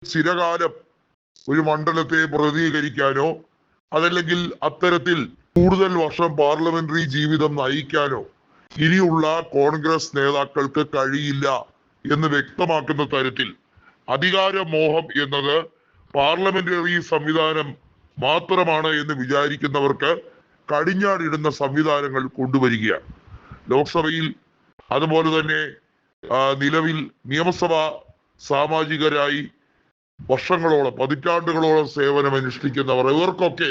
ചിരകാലം ഒരു മണ്ഡലത്തെ പ്രതിനിധീകരിക്കാനോ അതല്ലെങ്കിൽ അത്തരത്തിൽ കൂടുതൽ വർഷം പാർലമെന്ററി ജീവിതം നയിക്കാനോ ഇനിയുള്ള കോൺഗ്രസ് നേതാക്കൾക്ക് കഴിയില്ല എന്ന് വ്യക്തമാക്കുന്ന തരത്തിൽ അധികാരമോഹം എന്നത് പാർലമെന്ററി സംവിധാനം മാത്രമാണ് എന്ന് വിചാരിക്കുന്നവർക്ക് കടിഞ്ഞാണിടുന്ന സംവിധാനങ്ങൾ കൊണ്ടുവരികയാണ്. ലോക്സഭയിൽ അതുപോലെ തന്നെ നിലവിൽ നിയമസഭാ സാമാജികരായി വർഷങ്ങളോളം പതിറ്റാണ്ടുകളോളം സേവനം അനുഷ്ഠിക്കുന്നവർ ഇവർക്കൊക്കെ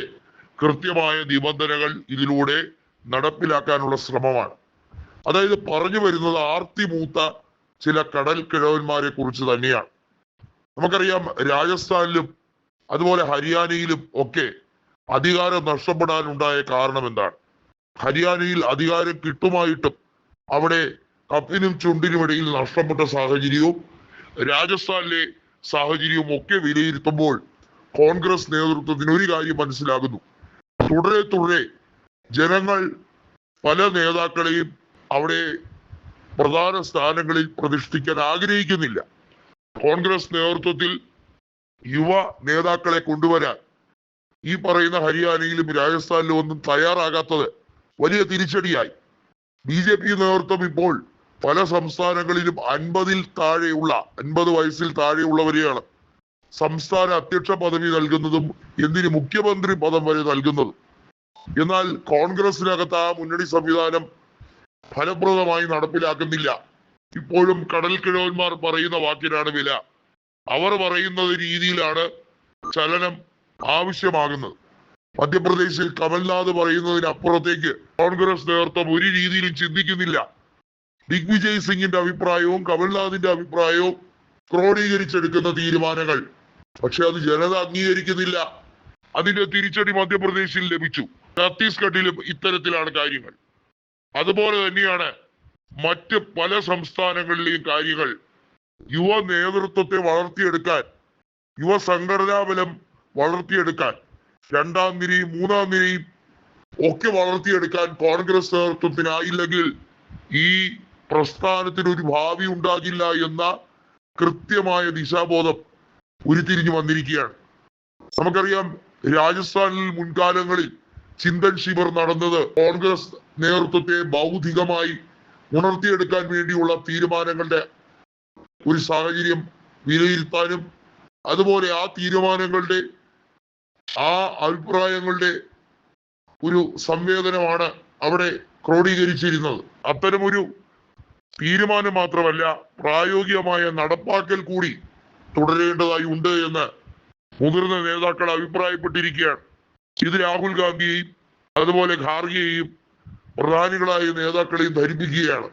കൃത്യമായ നിബന്ധനകൾ ഇതിലൂടെ നടപ്പിലാക്കാനുള്ള ശ്രമമാണ്. അതായത് പറഞ്ഞു വരുന്നത് ആർത്തിമൂത്ത ചില കടൽ കിഴവന്മാരെ കുറിച്ച് തന്നെയാണ്. നമുക്കറിയാം രാജസ്ഥാനിലും അതുപോലെ ഹരിയാനയിലും ഒക്കെ അധികാരം നഷ്ടപ്പെടാനുണ്ടായ കാരണം എന്താണ്? ഹരിയാനയിൽ അധികാരം കിട്ടുമായിട്ടും അവിടെ കപ്പിനും ചുണ്ടിനും ഇടയിൽ നഷ്ടപ്പെട്ട സാഹചര്യവും രാജസ്ഥാനിലെ സാഹചര്യവും ഒക്കെ വിലയിരുത്തുമ്പോൾ കോൺഗ്രസ് നേതൃത്വത്തിന് ഒരു കാര്യം മനസ്സിലാകുന്നു: തുടരെ ജനങ്ങൾ പല നേതാക്കളെയും അവിടെ പ്രധാന സ്ഥാനങ്ങളിൽ പ്രതിഷ്ഠിക്കാൻ ആഗ്രഹിക്കുന്നില്ല. കോൺഗ്രസ് നേതൃത്വത്തിൽ യുവ നേതാക്കളെ കൊണ്ടുവരാൻ ഈ പറയുന്ന ഹരിയാനയിലും രാജസ്ഥാനിലും ഒന്നും തയ്യാറാകാത്തത് വലിയ തിരിച്ചടിയായി. BJP നേതൃത്വം ഇപ്പോൾ പല സംസ്ഥാനങ്ങളിലും 50 വയസ്സിൽ താഴെയുള്ളവരെയാണ് സംസ്ഥാന അധ്യക്ഷ പദവി നൽകുന്നതും എന്തിന് മുഖ്യമന്ത്രി പദം വരെ നൽകുന്നതും. എന്നാൽ കോൺഗ്രസിനകത്ത് ആ മുന്നണി സംവിധാനം ഫലപ്രദമായി നടപ്പിലാക്കുന്നില്ല. ഇപ്പോഴും കടൽ കിഴവന്മാർ പറയുന്ന വാക്കിനാണ് വില. അവർ പറയുന്ന രീതിയിലാണ് ചലനം ആവശ്യമാകുന്നത്. മധ്യപ്രദേശിൽ കമൽനാഥ് പറയുന്നതിനപ്പുറത്തേക്ക് കോൺഗ്രസ് നേതൃത്വം ഒരു രീതിയിലും ചിന്തിക്കുന്നില്ല. ദിഗ്വിജയ് സിംഗിന്റെ അഭിപ്രായവും കമൽനാഥിന്റെ അഭിപ്രായവും ക്രോഡീകരിച്ചെടുക്കുന്ന തീരുമാനങ്ങൾ, പക്ഷെ അത് ജനത അംഗീകരിക്കുന്നില്ല. അതിന്റെ തിരിച്ചടി മധ്യപ്രദേശിൽ ലഭിച്ചു. ഛത്തീസ്ഗഡിലും ഇത്തരത്തിലാണ് കാര്യങ്ങൾ. അതുപോലെ തന്നെയാണ് മറ്റ് പല സംസ്ഥാനങ്ങളിലെയും കാര്യങ്ങൾ. യുവ നേതൃത്വത്തെ വളർത്തിയെടുക്കാൻ, യുവ സംഘടനാ ബലം വളർത്തിയെടുക്കാൻ, 2ാം നിരയും 3ാം നിരയും ഒക്കെ വളർത്തിയെടുക്കാൻ കോൺഗ്രസ് നേതൃത്വത്തിനായില്ലെങ്കിൽ ഈ പ്രസ്ഥാനത്തിന് ഒരു ഭാവി ഉണ്ടാകില്ല എന്ന കൃത്യമായ ദിശാബോധം ഉരുത്തിരിഞ്ഞു വന്നിരിക്കുകയാണ്. നമുക്കറിയാം രാജസ്ഥാനിൽ മുൻകാലങ്ങളിൽ ചിന്തൻ ശിബിർ നടന്നത് കോൺഗ്രസ് നേതൃത്വത്തെ ബൗദ്ധികമായി ഉണർത്തിയെടുക്കാൻ വേണ്ടിയുള്ള തീരുമാനങ്ങളുടെ ഒരു സാഹചര്യം വിലയിരുത്താനും അതുപോലെ ആ തീരുമാനങ്ങളുടെ ആ അഭിപ്രായങ്ങളുടെ ഒരു സംവേദനമാണ് അവിടെ ക്രോഡീകരിച്ചിരുന്നത്. അത്തരമൊരു തീരുമാനം മാത്രമല്ല, പ്രായോഗികമായ നടപ്പാക്കൽ കൂടി തുടരേണ്ടതായി ഉണ്ട് എന്ന് മുതിർന്ന നേതാക്കൾ അഭിപ്രായപ്പെട്ടിരിക്കുകയാണ്. ഇത് രാഹുൽ ഗാന്ധിയെയും അതുപോലെ ഖാർഗെയെയും പ്രധാനികളായ നേതാക്കളെയും ധരിപ്പിക്കുകയാണ്.